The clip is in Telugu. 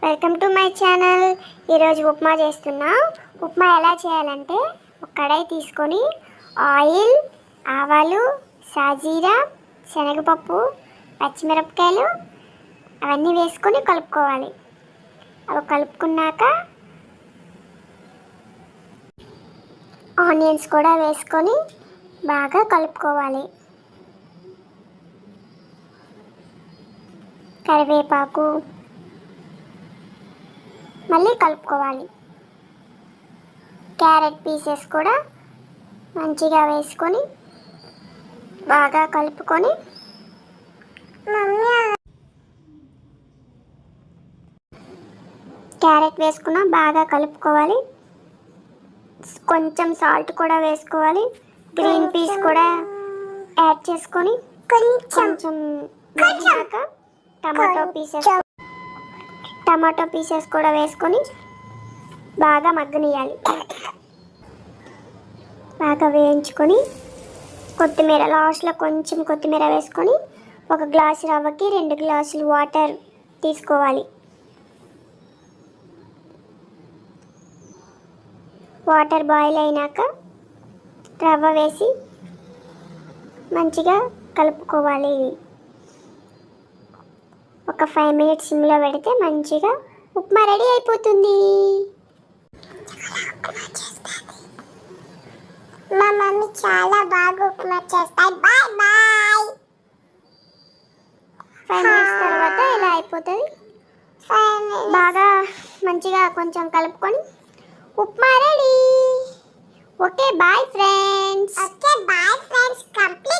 Welcome to my channel. ఈరోజు ఉప్మా చేస్తున్నా. ఉప్మా ఎలా చేయాలంటే ఒక కడాయి తీసుకొని ఆయిల్, ఆవాలు, సాజీరా, శనగపప్పు, పచ్చిమిరపకాయలు అవన్నీ వేసుకొని కలుపుకోవాలి. అవి కలుపుకున్నాక ఆనియన్స్ కూడా వేసుకొని బాగా కలుపుకోవాలి. కరివేపాకు మళ్ళీ కలుపుకోవాలి. క్యారెట్ పీసెస్ కూడా మంచిగా వేసుకొని బాగా కలుపుకొని క్యారెట్ వేసుకున్నా బాగా కలుపుకోవాలి. కొంచెం సాల్ట్ కూడా వేసుకోవాలి. గ్రీన్ పీస్ కూడా యాడ్ చేసుకొని కొంచెం టమాటో పీసెస్ కూడా వేసుకొని బాగా మగ్గనియాలి. బాగా వేయించుకొని కొత్తిమీర లాస్ట్లో కొంచెం కొత్తిమీర వేసుకొని 1 గ్లాసు రవ్వకి 2 గ్లాసులు వాటర్ తీసుకోవాలి. వాటర్ బాయిల్ అయినాక రవ్వ వేసి మంచిగా కలుపుకోవాలి. ఒక 5 మినిట్స్ సిమ్లో పెడితే మంచిగా ఉప్మా రెడీ అయిపోతుంది. మా మమ్మీ చాలా బాగా ఉప్మా చేస్తాయి. Bye bye. 5 మినిట్స్ తర్వాత ఇలా అయిపోతుంది. బాగా మంచిగా కొంచెం కలుపుకొని upma ready. Okay bye friends. Complete.